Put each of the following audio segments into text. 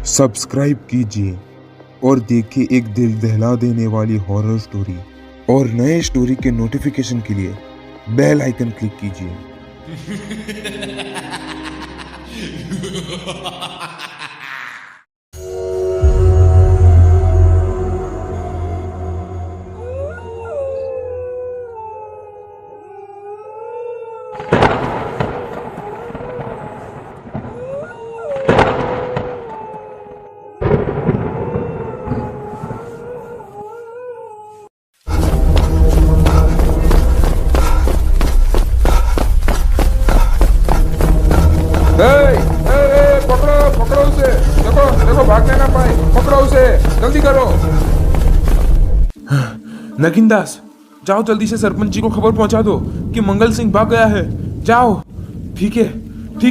Subscribe कीजिए और देखिए एक दिल दहला देने वाली हॉरर स्टोरी और नए स्टोरी के नोटिफिकेशन के लिए बेल आइकन क्लिक कीजिए। पकड़ो पकड़ो उसे। देखो देखो भागने ना पाए। पकड़ो उसे, जल्दी करो। नगीन दास, जाओ जल्दी से सरपंच जी को खबर पहुंचा दो कि मंगल सिंह भाग गया है। जाओ। ठीक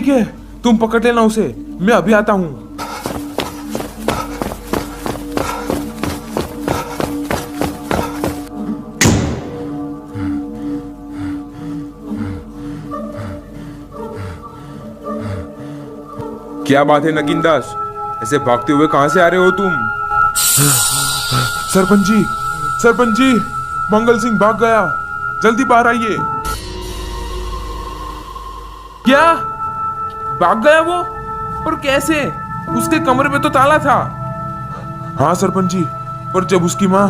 है, तुम पकड़ लेना उसे, मैं अभी आता हूँ। क्या बात है नगीन दास, ऐसे भागते हुए कहां से आ रहे हो तुम? सरपंच जी, मंगल सिंह भाग गया, जल्दी बाहर आइए। क्या भाग गया वो? और कैसे? उसके कमरे में तो ताला था। हाँ सरपंच जी, पर जब उसकी माँ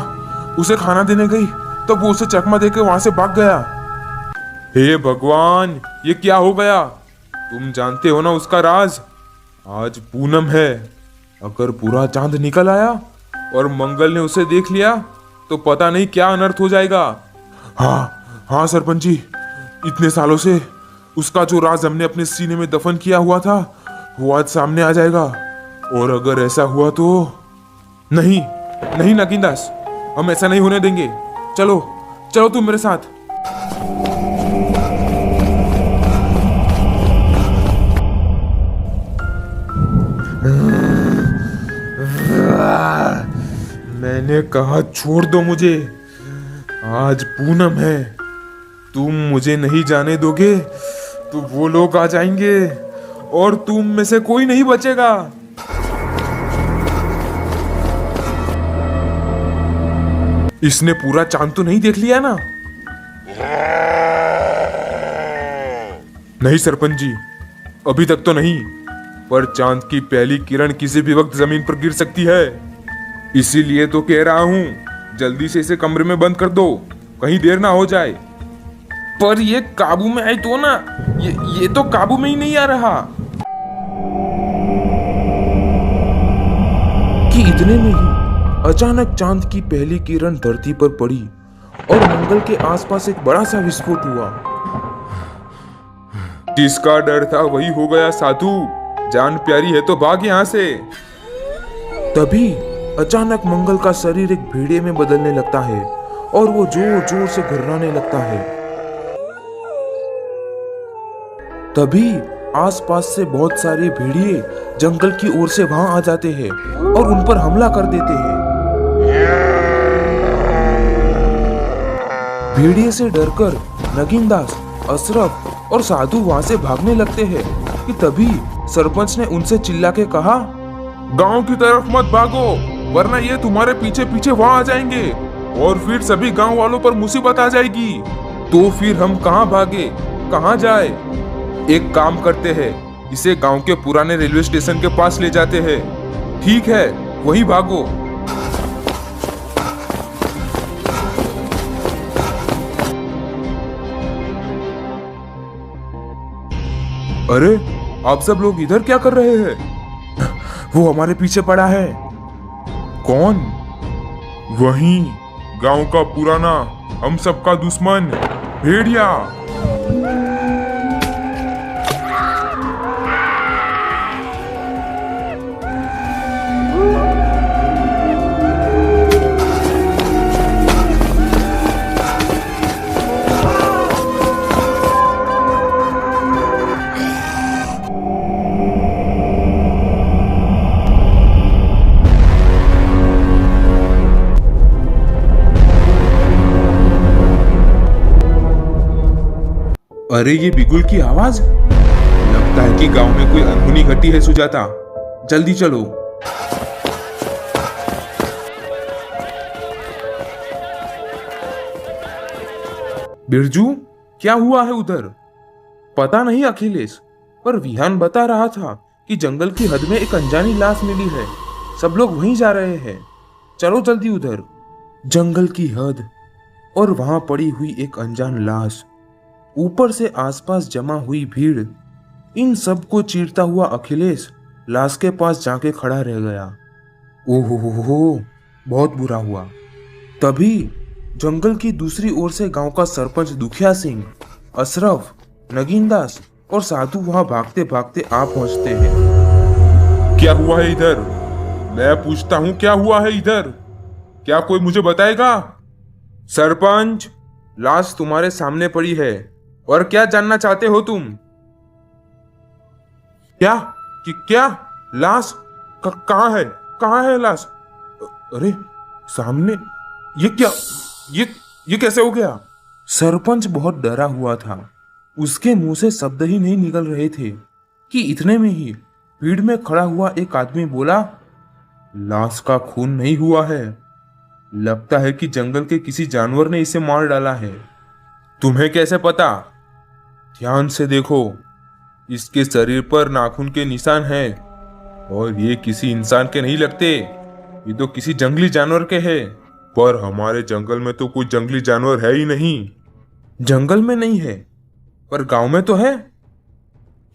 उसे खाना देने गई तब वो उसे चकमा देकर वहां से भाग गया। हे भगवान, ये क्या हो गया? तुम जानते हो ना उसका राज। आज पूनम है, अगर पूरा चांद निकल आया और मंगल ने उसे देख लिया तो पता नहीं क्या अनर्थ हो जाएगा। हाँ सरपंच जी, इतने सालों से उसका जो राज हमने अपने सीने में दफन किया हुआ था वो आज सामने आ जाएगा। और अगर ऐसा हुआ तो नहीं नगीन दास, हम ऐसा नहीं होने देंगे। चलो तुम मेरे साथ। मैंने कहा छोड़ दो मुझे। आज पूनम है, तुम मुझे नहीं जाने दोगे तो वो लोग आ जाएंगे और तुम में से कोई नहीं बचेगा। इसने पूरा चांद तो नहीं देख लिया ना? नहीं सरपंच जी, अभी तक तो नहीं, पर चांद की पहली किरण किसी भी वक्त जमीन पर गिर सकती है। इसीलिए तो कह रहा हूं, जल्दी से इसे कमरे में बंद कर दो, कहीं देर ना हो जाए। पर ये काबू में आए तो ना, ये तो काबू में ही नहीं आ रहा। कि इतने में ही अचानक चांद की पहली किरण धरती पर पड़ी और मंगल के आसपास एक बड़ा सा विस्फोट हुआ। जिसका डर था वही हो गया साधु। जान प्यारी है तो भाग यहां से। तभी अचानक मंगल का शरीर एक भेड़िए में बदलने लगता है और वो जोर जोर से घुर्राने लगता है। तभी आसपास से बहुत सारे भेड़िए जंगल की ओर से वहां आ जाते हैं और उन पर हमला कर देते हैं। भेड़िए से डरकर नगीन दास, अशरफ और साधु वहां से भागने लगते हैं कि तभी सरपंच ने उनसे चिल्ला के कहा, गांव की तरफ मत भागो, वरना ये तुम्हारे पीछे पीछे वहां आ जाएंगे और फिर सभी गांव वालों पर मुसीबत आ जाएगी। तो फिर हम कहां भागे, कहां जाए? एक काम करते हैं, इसे गांव के पुराने रेलवे स्टेशन के पास ले जाते हैं। ठीक है, वहीं भागो। अरे आप सब लोग इधर क्या कर रहे हैं? वो हमारे पीछे पड़ा है। कौन? वही गांव का पुराना, हम सबका दुश्मन, भेड़िया। अरे ये बिगुल की आवाज, लगता है कि गांव में कोई अनहोनी घटी है। सुजाता, जल्दी चलो, बिरजू, क्या हुआ है उधर? पता नहीं अखिलेश, पर विहान बता रहा था कि जंगल की हद में एक अनजानी लाश मिली है। सब लोग वहीं जा रहे हैं। चलो जल्दी उधर। जंगल की हद और वहां पड़ी हुई एक अनजान लाश, ऊपर से आसपास जमा हुई भीड़, इन सब को चीरता हुआ अखिलेश लाश के पास जाके खड़ा रह गया। ओहो हो, बहुत बुरा हुआ। तभी जंगल की दूसरी ओर से गांव का सरपंच दुखिया सिंह, अशरफ, नगीनदास और साधु वहां भागते भागते आ पहुंचते हैं। क्या हुआ है इधर? मैं पूछता हूँ, क्या हुआ है इधर? क्या कोई मुझे बताएगा? सरपंच, लाश तुम्हारे सामने पड़ी है, और क्या जानना चाहते हो तुम? क्या क्या लाश? कहाँ है? कहाँ है लाश? अरे सामने! ये क्या? ये कैसे हो गया? सरपंच बहुत डरा हुआ था। उसके मुंह से शब्द ही नहीं निकल रहे थे कि इतने में ही भीड़ में खड़ा हुआ एक आदमी बोला, लाश का खून नहीं हुआ है। लगता है कि जंगल के किसी जानवर ने इसे मार डाला है। तुम्हें कैसे पता? ध्यान से देखो, इसके शरीर पर नाखून के निशान हैं, और ये किसी इंसान के नहीं लगते, ये तो किसी जंगली जानवर के हैं। पर हमारे जंगल में तो कोई जंगली जानवर है ही नहीं। जंगल में नहीं है, पर गांव में तो है।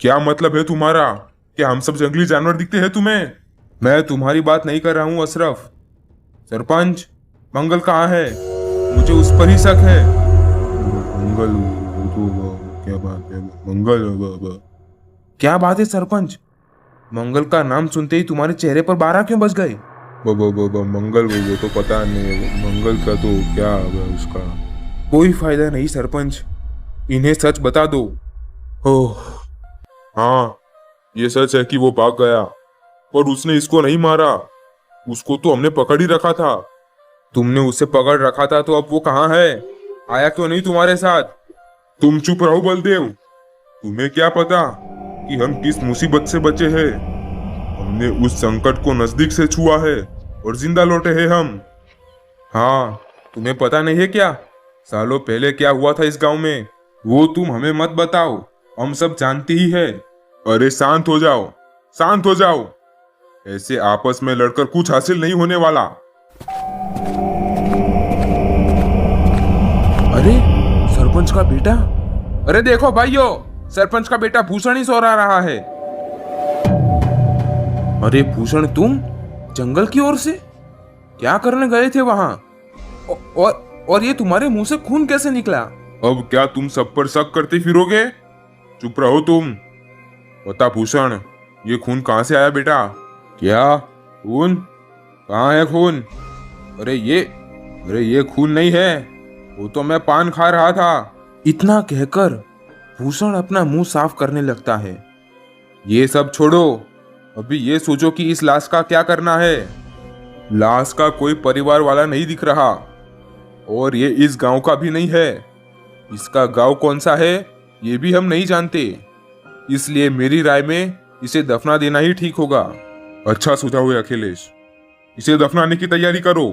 क्या मतलब है तुम्हारा? क्या हम सब जंगली जानवर दिखते हैं तुम्हें? मैं तुम्हारी बात नहीं कर रहा हूं अशरफ। सरपंच, मंगल कहाँ है? मुझे उस पर ही शक है। मंगल? तो क्या बात है? मंगल? क्या बात है सरपंच? मंगल का नाम सुनते ही तुम्हारे चेहरे पर बारह क्यों बज गए? मंगल वो तो पता नहीं, मंगल का तो क्या उसका कोई फायदा नहीं सरपंच, इन्हें सच बता दो। ओह हाँ, ये सच है कि वो भाग गया, पर उसने इसको नहीं मारा। उसको तो हमने पकड़ ही रखा था। तुमने उसे पकड़ रखा था, तो अब वो कहाँ है? आया क्यों नहीं तुम्हारे साथ? तुम चुप रहो बलदेव। तुम्हें क्या पता कि हम किस मुसीबत से बचे हैं? हमने उस संकट को नजदीक से छुआ है और जिंदा लौटे हैं हम। हाँ, तुम्हें पता नहीं है क्या सालों पहले क्या हुआ था इस गांव में? वो तुम हमें मत बताओ, हम सब जानते ही है। अरे शांत हो जाओ, शांत हो जाओ। ऐसे आपस में लड़कर कुछ हासिल नहीं होने वाला। अरे सरपंच का बेटा! अरे देखो भाइयों, सरपंच का बेटा भूषण ही सो रहा है। अरे भूषण, तुम जंगल की ओर से क्या करने गए थे वहां? और ये तुम्हारे मुंह से खून कैसे निकला? अब क्या तुम सब पर शक करते फिरोगे? चुप रहो तुम। बता भूषण, ये खून कहां से आया बेटा? क्या खून? कहाँ है खून? अरे ये खून नहीं है, वो तो मैं पान खा रहा था। इतना कहकर भूषण अपना मुंह साफ करने लगता है। ये सब छोड़ो, अभी ये सोचो कि इस लाश का क्या करना है। लाश का कोई परिवार वाला नहीं दिख रहा, और ये इस गांव का भी नहीं है। इसका गांव कौन सा है ये भी हम नहीं जानते, इसलिए मेरी राय में इसे दफना देना ही ठीक होगा। अच्छा सुझाव है अखिलेश, इसे दफनाने की तैयारी करो।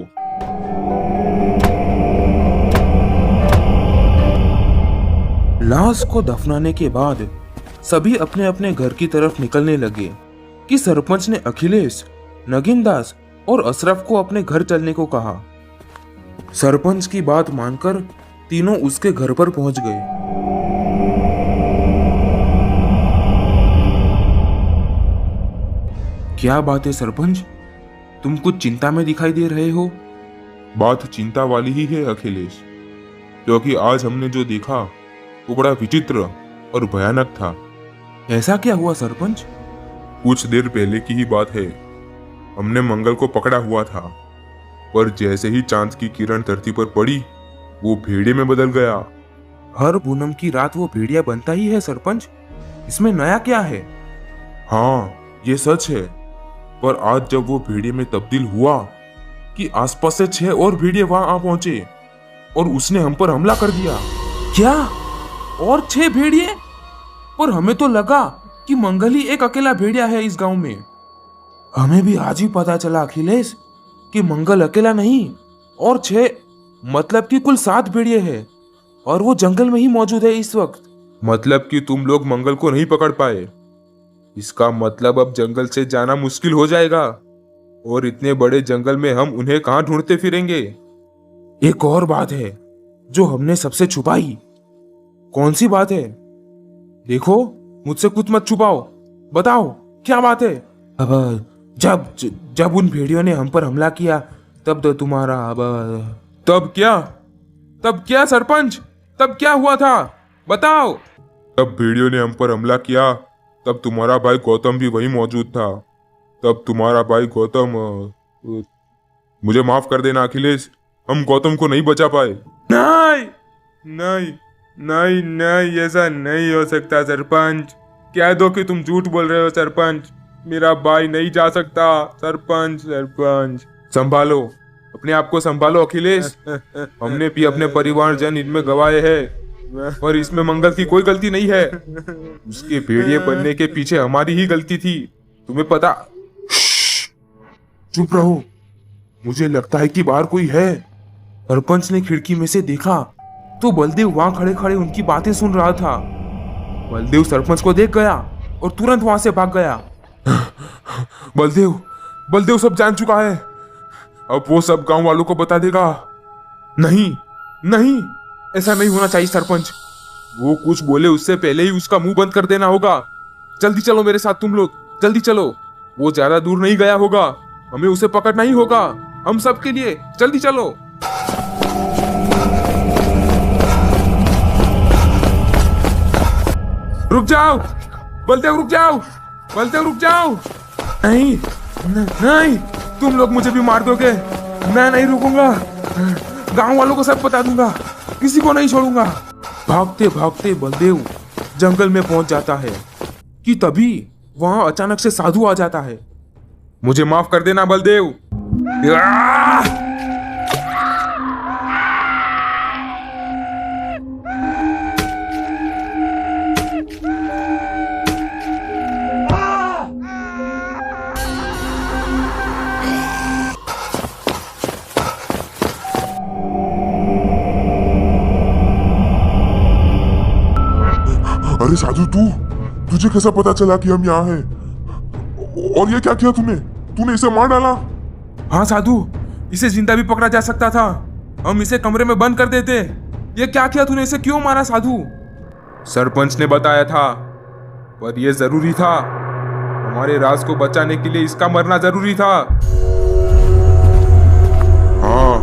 लाश को दफनाने के बाद सभी अपने अपने घर की तरफ निकलने लगे कि सरपंच ने अखिलेश, नगीनदास और अशरफ को अपने घर चलने को कहा। सरपंच की बात मानकर तीनों उसके घर पर पहुंच गए। क्या बात है सरपंच, तुम कुछ चिंता में दिखाई दे रहे हो? बात चिंता वाली ही है अखिलेश, क्योंकि आज हमने जो देखा वो बड़ा विचित्र और भयानक था। ऐसा क्या हुआ सरपंच? कुछ देर पहले की ही बात है। हमने मंगल को पकड़ा हुआ था, पर जैसे ही चांद की किरण धरती पर पड़ी, वो भेड़िए में बदल गया। हर पूनम की रात वो भेड़िया बनता ही है सरपंच, इसमें नया क्या है? हाँ, ये सच है, पर आज जब वो भेड़िए में तब्दील हुआ कि आसपास से 6 और भेड़िए वहां आ पहुंचे और उसने हम पर हमला कर दिया। क्या? और 6 भेड़िए? पर हमें तो लगा कि मंगल ही एक अकेला भेड़िया है इस गांव में। हमें भी आज ही पता चला अखिलेश कि मंगल अकेला नहीं और 6 मतलब कि कुल 7 भेड़िए हैं और वो जंगल में ही मौजूद है इस वक्त। मतलब कि तुम लोग मंगल को नहीं पकड़ पाए। इसका मतलब अब जंगल से जाना मुश्किल हो जाएगा और इतने बड़े जंगल में हम उन्हें कहाँ ढूंढते फिरेंगे। एक और बात है जो हमने सबसे छुपाई। कौन सी बात है? देखो, मुझसे कुछ मत छुपाओ, बताओ क्या बात है। अब जब जब उन भेड़ियों ने हम पर हमला किया तब तो तुम्हारा तब क्या सरपंच, तब क्या हुआ था बताओ। तब भेड़ियों ने हम पर हमला किया तब तुम्हारा भाई गौतम भी वहीं मौजूद था। तब तुम्हारा भाई गौतम मुझे माफ कर देना अखिलेश, हम गौतम को नहीं बचा पाए। नहीं नहीं नहीं नहीं, ऐसा नहीं हो सकता सरपंच। कह दो कि तुम झूठ बोल रहे हो सरपंच, मेरा भाई नहीं जा सकता। सरपंच संभालो, अपने आप को संभालो अखिलेश। हमने भी अपने परिवारजन इनमें गवाए हैं और इसमें मंगल की कोई गलती नहीं है। उसके भेड़िए बनने के पीछे हमारी ही गलती थी, तुम्हें पता। चुप रहो, मुझे लगता है कि बाहर कोई है। सरपंच ने खिड़की में से देखा तो बलदेव वहां खड़े खड़े उनकी बातें सुन रहा था। बलदेव सरपंच को देख गया और तुरंत वहां से भाग गया। बलदेव सब जान चुका है, अब वो सब गांव वालों को बता देगा। नहीं नहीं, ऐसा नहीं होना चाहिए सरपंच। वो कुछ बोले उससे पहले ही उसका मुंह बंद कर देना होगा। जल्दी चलो मेरे साथ, तुम लोग जल्दी चलो। वो ज्यादा दूर नहीं गया होगा, हमें उसे पकड़ना ही होगा हम सब के लिए। जल्दी चलो। रुक जाओ बलदेव, रुक जाओ बलदेव, रुक जाओ। नहीं नहीं, तुम लोग मुझे भी मार दोगे। मैं नहीं रुकूंगा, गांव वालों को सब बता दूंगा, किसी को नहीं छोड़ूंगा। भागते भागते बलदेव जंगल में पहुंच जाता है कि तभी वहां अचानक से साधु आ जाता है। मुझे माफ कर देना बलदेव। अरे साधु, तुझे कैसा पता चला कि हम यहाँ हैं? और ये क्या किया तूने इसे मार डाला? हाँ साधु, इसे जिंदा भी पकड़ा जा सकता था, हम इसे कमरे में बंद कर देते। ये क्या किया तूने, इसे क्यों मारा साधु? सरपंच ने बताया था, पर यह जरूरी था। हमारे राज को बचाने के लिए इसका मरना जरूरी था। हाँ,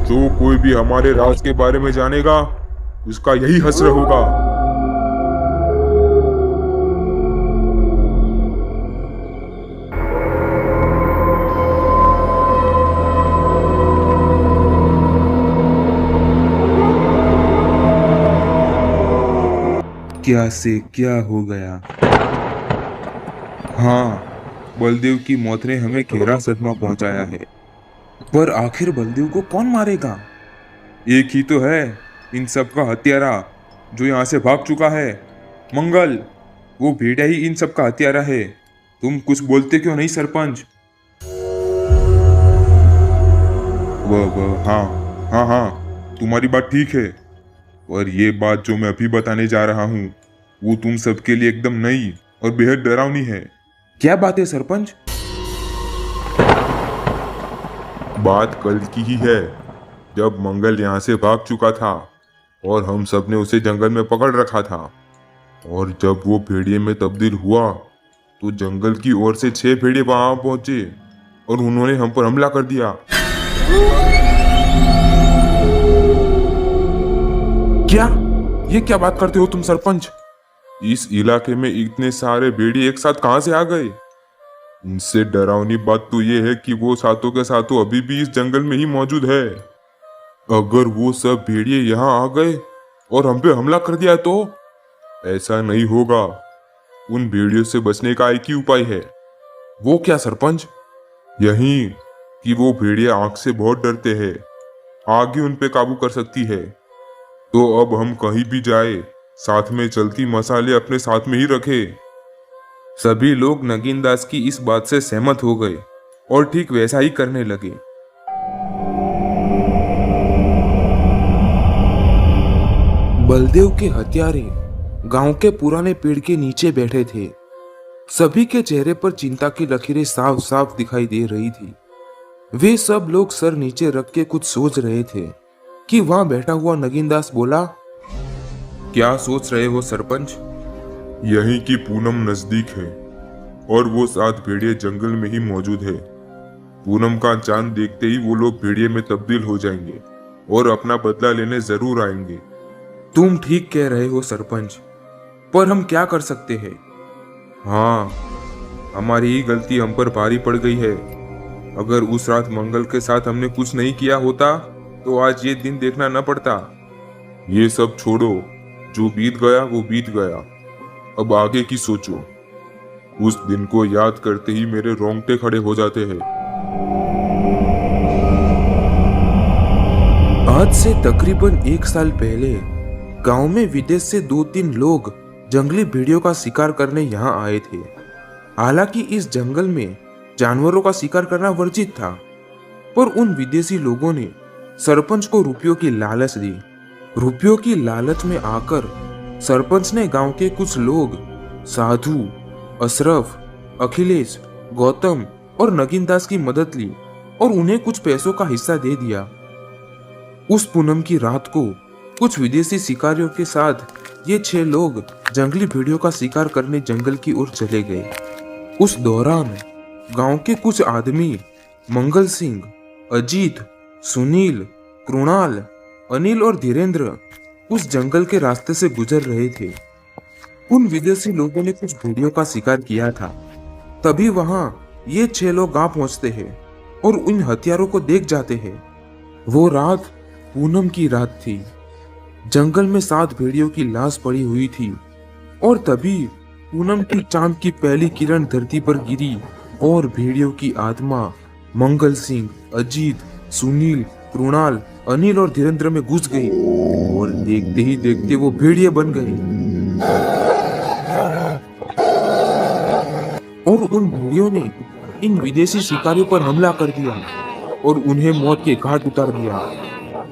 जो कोई भी हमारे राज के बारे में जानेगा उसका यही हश्र होगा। क्या से क्या हो गया। हाँ, बलदेव की मौत ने हमें गहरा सदमा पहुंचाया है, पर आखिर बलदेव को कौन मारेगा? एक ही तो है इन सब का हत्यारा जो यहाँ से भाग चुका है, मंगल। वो भेड़िया ही इन सब का हत्यारा है। तुम कुछ बोलते क्यों नहीं सरपंच? हाँ हाँ हाँ, तुम्हारी बात ठीक है, और ये बात जो मैं अभी बताने जा रहा हूँ वो तुम सबके लिए एकदम नई और बेहद डरावनी है। क्या बात है सरपंच? बात कल की ही है, जब मंगल यहाँ से भाग चुका था और हम सब ने उसे जंगल में पकड़ रखा था। और जब वो भेड़िए में तब्दील हुआ तो जंगल की ओर से 6 भेड़िए वहां पहुंचे और उन्होंने हम पर हमला कर दिया। ये क्या बात करते हो तुम सरपंच? इस इलाके में इतने सारे भेड़िए एक साथ कहां से आ गए? इनसे डरावनी बात तो ये है कि वो सातों के सातों अभी भी इस जंगल में ही मौजूद है। अगर वो सब भेड़िए यहाँ आ गए और हम पे हमला कर दिया तो? ऐसा नहीं होगा। उन भेड़ियों से बचने का एक ही उपाय है। वो क्या सरपंच? यही कि वो भेड़िया आंख से बहुत डरते हैं, आग ही उन पे काबू कर सकती है। तो अब हम कहीं भी जाए साथ में चलती मसाले अपने साथ में ही रखे। सभी लोग नगीन दास की इस बात से सहमत हो गए और ठीक वैसा ही करने लगे। बलदेव के हत्यारे गांव के पुराने पेड़ के नीचे बैठे थे। सभी के चेहरे पर चिंता की लकीरें साफ साफ दिखाई दे रही थी। वे सब लोग सर नीचे रख के कुछ सोच रहे थे कि वहां बैठा हुआ नगीन दास बोला, क्या सोच रहे हो सरपंच? यहीं की पूनम नजदीक है और वो 7 भेड़िए जंगल में ही मौजूद है। पूनम का चांद देखते ही वो लोग भेड़िए में तब्दील हो जाएंगे और अपना बदला लेने जरूर आएंगे। तुम ठीक कह रहे हो सरपंच, पर हम क्या कर सकते हैं? हाँ, हमारी ही गलती हम पर भारी पड़ गई है। अगर उस रात मंगल के साथ हमने कुछ नहीं किया होता तो आज ये दिन देखना न पड़ता। ये सब छोड़ो, जो बीत गया वो बीत गया। अब आगे की सोचो। उस दिन को याद करते ही मेरे रोंगटे खड़े हो जाते हैं। आज से तकरीबन 1 साल पहले गांव में विदेश से 2-3 लोग जंगली भेड़ियों का शिकार करने यहाँ आए थे। हालांकि इस जंगल में जानवरों का शिकार करना वर्जित था, पर उन विदेशी लोगों ने सरपंच को रुपयों की लालच दी। रुपयों की लालच में आकर सरपंच ने गांव के कुछ लोग साधु, अशरफ, अखिलेश, गौतम और नगीन दास की मदद ली और उन्हें कुछ पैसों का हिस्सा दे दिया। उस पूनम की रात को कुछ विदेशी शिकारियों के साथ ये 6 लोग जंगली भेड़ियों का शिकार करने जंगल की ओर चले गए। उस दौरान गांव के कुछ आदमी मंगल सिंह, अजीत, सुनील, कृणाल, अनिल और धीरेन्द्र उस जंगल के रास्ते से गुजर रहे थे। उन विदेशी लोगों ने कुछ भेड़ियों का शिकार किया था। तभी वहां ये 6 लोग आ पहुंचते हैं और उन हथियारों को देख जाते हैं। वो रात पूनम की रात थी। जंगल में 7 भेड़ियों की लाश पड़ी हुई थी और तभी पूनम की चांद की पहली किरण धरती पर गिरी और भेड़ियों की आत्मा मंगल सिंह, अजीत, सुनील, कृणाल, अनिल और धीरेन्द्र में घुस गई और देखते ही देखते वो भेड़िए बन गए और उन भेड़ियों ने इन विदेशी शिकारियों पर हमला कर दिया और उन्हें मौत के घाट उतार दिया।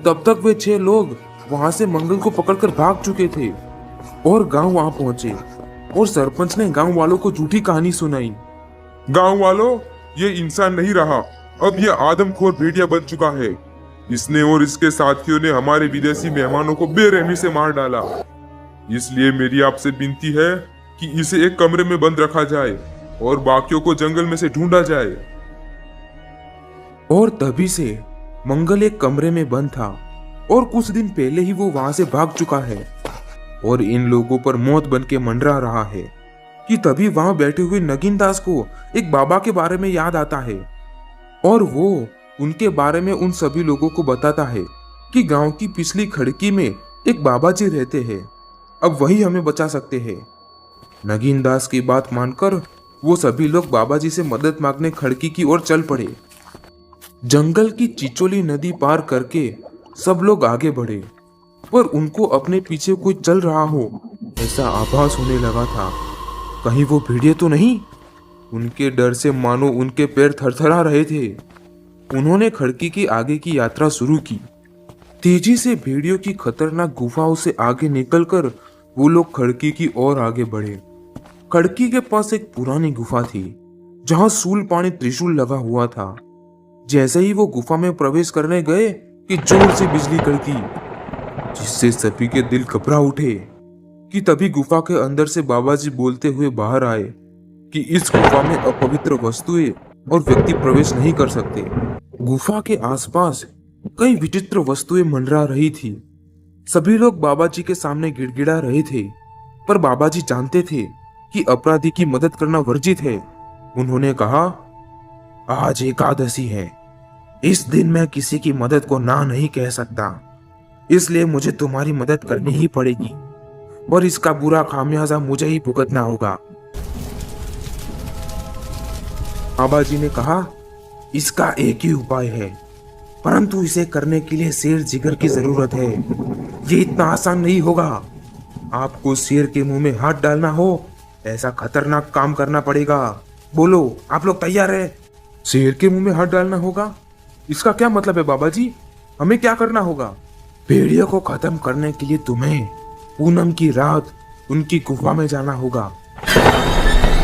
तब तक वे 6 लोग वहां से मंगल को पकड़कर भाग चुके थे और गांव आ पहुंचे और सरपंच ने गांव वालों को झूठी कहानी सुनाई। गांव वालों, ये इंसान नहीं रहा, अब ये आदमखोर भेड़िया बन चुका है। इसने और इसके साथियों ने हमारे विदेशी मेहमानों को बेरहमी से मार डाला। इसलिए मेरी आपसे विनती है कि इसे एक कमरे में बंद रखा जाए और बाकियों को जंगल में से ढूंढा जाए। और तभी से मंगल एक कमरे में बंद था और कुछ दिन पहले ही वो वहां से भाग चुका है और इन लोगों पर मौत बन के मंडरा रहा है कि तभी वहां बैठे हुए नगीन दास को एक बाबा के बारे में याद आता है और वो उनके बारे में उन सभी लोगों को बताता है कि गांव की पिछली खिड़की में एक बाबा जी रहते हैं, अब वही हमें बचा सकते हैं। नगीन दास की बात मानकर वो सभी लोग बाबा जी से मदद मांगने खिड़की की ओर चल पड़े। जंगल की चिचोली नदी पार करके सब लोग आगे बढ़े, पर उनको अपने पीछे कोई चल रहा हो ऐसा आभास होने लगा था। कहीं वो भेड़िए तो नहीं? उनके डर से मानो उनके पैर थरथरा रहे थे। उन्होंने खिड़की की आगे की यात्रा शुरू की। तेजी से भेड़ियों की खतरनाक गुफाओं से आगे निकलकर वो लोग खिड़की की ओर आगे बढ़े। खिड़की के पास एक पुरानी गुफा थी जहां सूल पानी त्रिशूल लगा हुआ था। जैसे ही वो गुफा में प्रवेश करने गए कि जोर से बिजली कड़की, जिससे सभी के दिल घबरा उठे। कि तभी गुफा के अंदर से बाबा जी बोलते हुए बाहर आए कि इस गुफा में अपवित्र वस्तुएं और व्यक्ति प्रवेश नहीं कर सकते। गुफा के आसपास कई विचित्र वस्तुएं मंडरा रही थी। सभी लोग बाबा जी के सामने गिड़गिड़ा रहे थे, पर बाबा जी जानते थे कि अपराधी की मदद करना वर्जित है। उन्होंने कहा, आज एकादशी है, इस दिन मैं किसी की मदद को ना नहीं कह सकता, इसलिए मुझे तुम्हारी मदद करनी ही पड़ेगी और इसका बुरा खामियाजा मुझे ही भुगतना होगा। बाबा जी ने कहा, इसका एक ही उपाय है, परंतु इसे करने के लिए शेर जिगर की जरूरत है। ये इतना आसान नहीं होगा। आपको शेर के मुंह में हाथ डालना हो ऐसा खतरनाक काम करना पड़ेगा। बोलो, आप लोग तैयार है? शेर के मुंह में हाथ डालना होगा? इसका क्या मतलब है बाबा जी? हमें क्या करना होगा? भेड़िया को खत्म करने के लिए तुम्हें पूनम की रात उनकी गुफा में जाना होगा।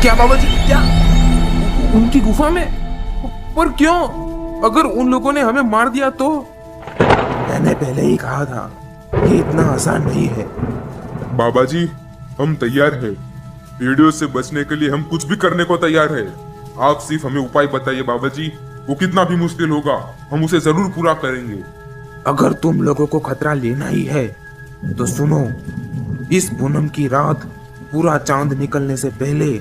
क्या बाबा जी, क्या? उनकी गुफा में? पर क्यों? अगर उन लोगों ने हमें मार दिया तो? मैंने पहले ही कहा था, ये इतना आसान नहीं है। बाबा जी, हम तैयार हैं। वीडियो से बचने के लिए हम कुछ भी करने को तैयार है। आप सिर्फ हमें उपाय बताइए बाबा जी, वो कितना भी मुश्किल होगा हम उसे जरूर पूरा करेंगे। अगर तुम लोगों को खतरा लेना ही है तो सुनो, इस पूनम की रात पूरा चांद निकलने से पहले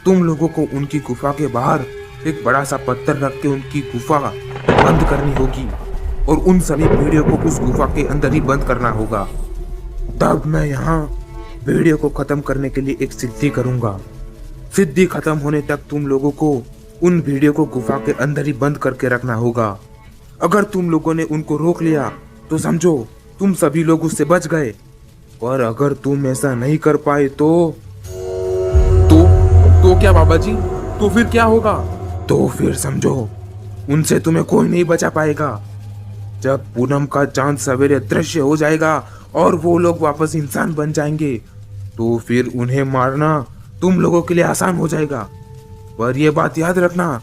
तुम लोगों को उनकी गुफा के बाहर एक बड़ा सा पत्थर रख के उनकी गुफा बंद करनी होगी और उन सभी भेड़ियों को उस गुफा के अंदर ही बंद करना होगा। तब मैं यहाँ भेड़ियों को खत्म करने के लिए एक सिद्धि करूंगा। सिद्धि खत्म होने तक तुम लोगों को उन भेड़ियों को गुफा के अंदर ही बंद करके रखना होगा। अगर तुम लोगों ने उनको रोक लिया तो समझो तुम सभी लोग उससे बच गए, और अगर तुम ऐसा नहीं कर पाए तो क्या बाबा जी? तो फिर क्या होगा? तो फिर समझो उनसे तुम्हें कोई नहीं बचा पाएगा। जब पूनम का चांद सवेरे दृश्य हो जाएगा और वो लोग वापस इंसान बन जाएंगे तो फिर उन्हें मारना तुम लोगों के लिए आसान हो जाएगा। पर यह बात याद रखना,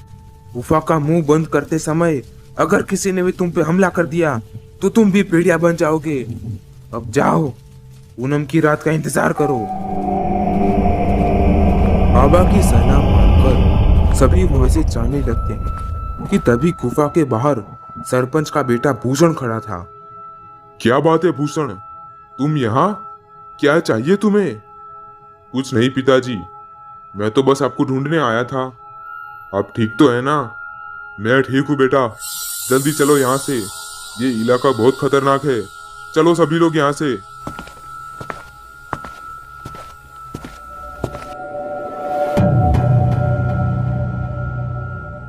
गुफा का मुंह बंद करते समय अगर किसी ने भी तुम पे हमला कर दिया तो तुम भी भेड़िया बन जाओगे। अब जाओ, पूनम की रात का इंतजार करो। बाबा की सलाह मानकर सभी वहां से जाने लगते हैं कि तभी गुफा के बाहर सरपंच का बेटा भूषण खड़ा था। क्या बात है भूषण, तुम यहाँ? क्या चाहिए तुम्हें? कुछ नहीं पिताजी, मैं तो बस आपको ढूंढने आया था। आप ठीक तो है ना? मैं ठीक हूँ बेटा, जल्दी चलो यहाँ से, ये इलाका बहुत खतरनाक है। चलो सभी लोग यहाँ से।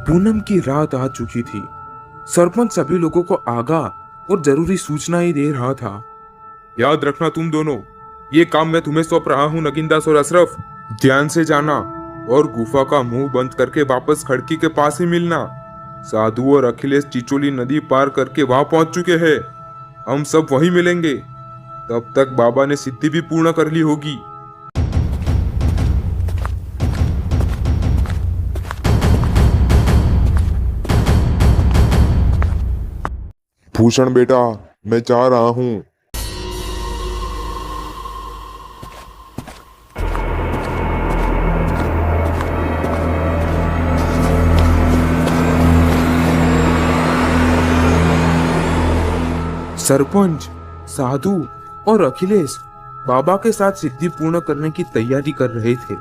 पूनम की रात आ चुकी थी। सरपंच सभी लोगों को आगाह और जरूरी सूचनाएं दे रहा था। याद रखना तुम दोनों, ये काम मैं तुम्हें सौंप रहा हूँ नगिनदास और अशरफ। ध्यान से जाना और गुफा का मुंह बंद करके वापस खड़की के पास ही मिलना। साधु और अखिलेश चिचोली नदी पार करके वहां पहुंच चुके हैं। हम सब वहीं मिलेंगे। तब तक बाबा ने सिद्धि भी पूर्ण कर ली होगी। भूषण बेटा, मैं जा रहा हूँ। सरपंच, साधु और अखिलेश बाबा के साथ सिद्धि पूर्ण करने की तैयारी कर रहे थे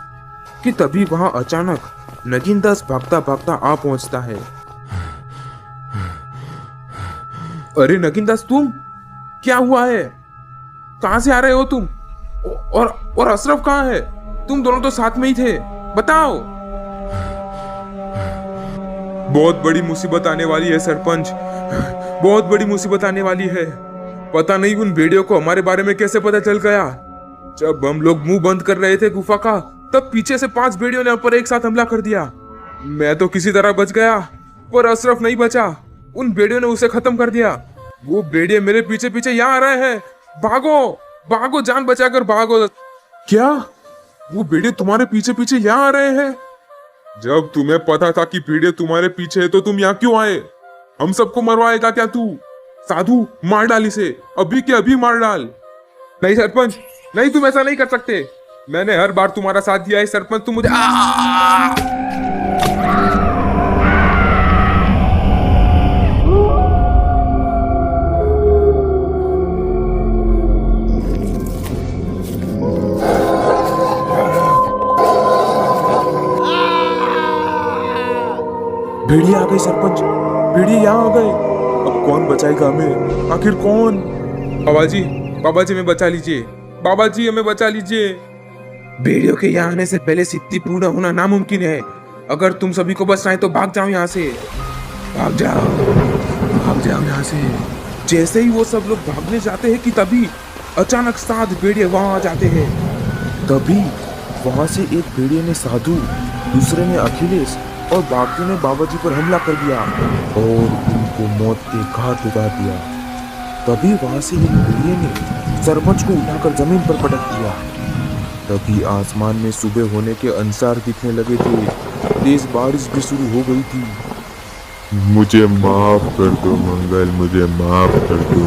कि तभी वहां अचानक नगिनदास भागता भागता आ पहुंचता है। अरे नगिनदास, तुम? क्या हुआ है? कहां से आ रहे हो तुम? और अशरफ कहां है? तुम दोनों तो साथ में ही थे, बताओ। बहुत बड़ी मुसीबत आने वाली है सरपंच, बहुत बड़ी मुसीबत आने वाली है। पता नहीं उन भेड़ियों को हमारे बारे में कैसे पता चल गया। जब हम लोग मुंह बंद कर रहे थे गुफा का, तब पीछे से 5 भेड़ियों ने हम पर एक साथ हमला कर दिया। मैं तो किसी तरह बच गया, पर अशरफ नहीं बचा। उन भेड़ियों ने उसे खत्म कर दिया। वो भेड़िए मेरे पीछे पीछे यहाँ आ रहे हैं। भागो भागो, जान बचाकर भागो। क्या वो भेड़िए तुम्हारे पीछे पीछे यहाँ आ रहे हैं? जब तुम्हें पता था कि भेड़िए तुम्हारे पीछे है तो तुम यहाँ क्यों आए? हम सबको मरवाएगा क्या तू? साधु, मार डाल इसे, अभी के अभी मार डाल। नहीं सरपंच, नहीं, तुम ऐसा नहीं कर सकते। मैंने हर बार तुम्हारा साथ दिया है सरपंच, तुम मुझे भेड़िए आ गए सरपंच, भेड़िए यहाँ आ गए। अब कौन बचाएगा हमें? आखिर कौन? बाबा जी, बाबा जी हमें बचा लीजिए, बाबा जी हमें बचा लीजिए। भेड़ियों के यहाँ आने से पहले सिद्धि पूर्ण होना नामुमकिन है। अगर तुम सभी को बचना है तो भाग जाओ यहाँ से, भाग जाओ यहाँ से। जैसे ही वो सब लोग भागने जाते हैं कि तभी अचानक 7 भेड़िए वहां आ जाते हैं। तभी वहां से एक भेड़िए ने साधु, दूसरे ने अखिलेश और बाकी ने बाबा जी पर हमला कर दिया और उनको मौत के घाट उतार दिया। तभी वहां से एक भेड़िए ने सरपंच को उठाकर जमीन पर पटक दिया। तभी आसमान में सुबह होने के अंसार दिखने लगे थे। तेज बारिश भी शुरू हो गई थी। मुझे माफ कर दो मंगल, मुझे माफ कर दो।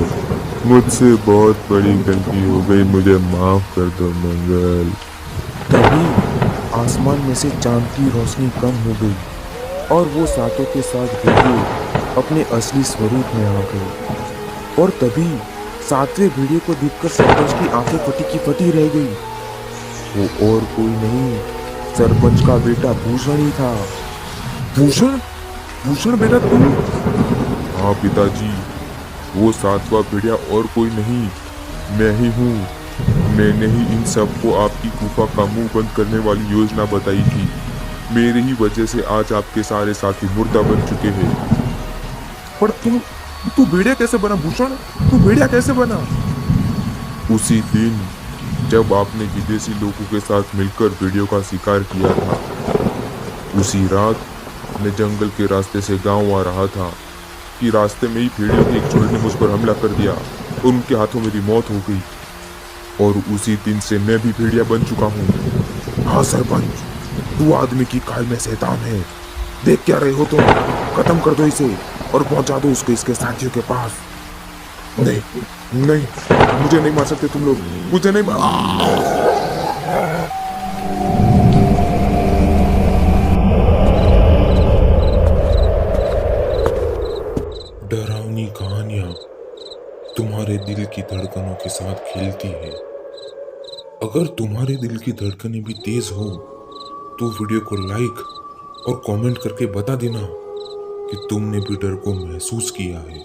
मुझसे बहुत बड़ी गलती हो गई, मुझे माफ कर दो मंगल। तभी आसमान में से चांद की रोशनी कम हो गई और वो सातों के साथ भेड़िए अपने असली स्वरूप में आ गए। और तभी सातवें भेड़िए को देखकर सरपंच की आंखें फटी की फटी रह गई। वो और कोई नहीं, सरपंच का बेटा भूषण ही था। भूषण, भूषण बेटा तुम? हाँ पिताजी, वो सातवां भेड़िया और कोई नहीं, मैं ही हूँ। मैंने ही इन सबको आपकी गुफा का मुंह बंद करने वाली योजना बताई थी। मेरी ही वजह से आज आपके सारे साथी मुर्दा बन चुके हैं। पर तू भेड़िया कैसे बना भूषण? तू भेड़िया कैसे बना? उसी दिन जब आपने विदेशी लोगों के साथ मिलकर भेड़ियों का शिकार किया था, उसी रात मैं जंगल के रास्ते से गांव आ रहा था कि रास्ते में ही भेड़ियों के एक झुंड ने मुझ पर हमला कर दिया और उनके हाथों मेरी मौत हो गई। और उसी दिन से मैं भी भेड़िया बन चुका हूँ। हाँ सरपंच, तू आदमी की काल में शैतान है। देख क्या रहे हो तुम? खत्म कर दो इसे और पहुंचा दो उसको इसके साथियों के पास। नहीं नहीं, मुझे नहीं मार सकते तुम लोग, मुझे नहीं डरावनी कहानियां तुम्हारे दिल की धड़कनों के साथ खेलती है। अगर तुम्हारे दिल की धड़कनें भी तेज हो तो वीडियो को लाइक और कमेंट करके बता देना कि तुमने भी डर को महसूस किया है।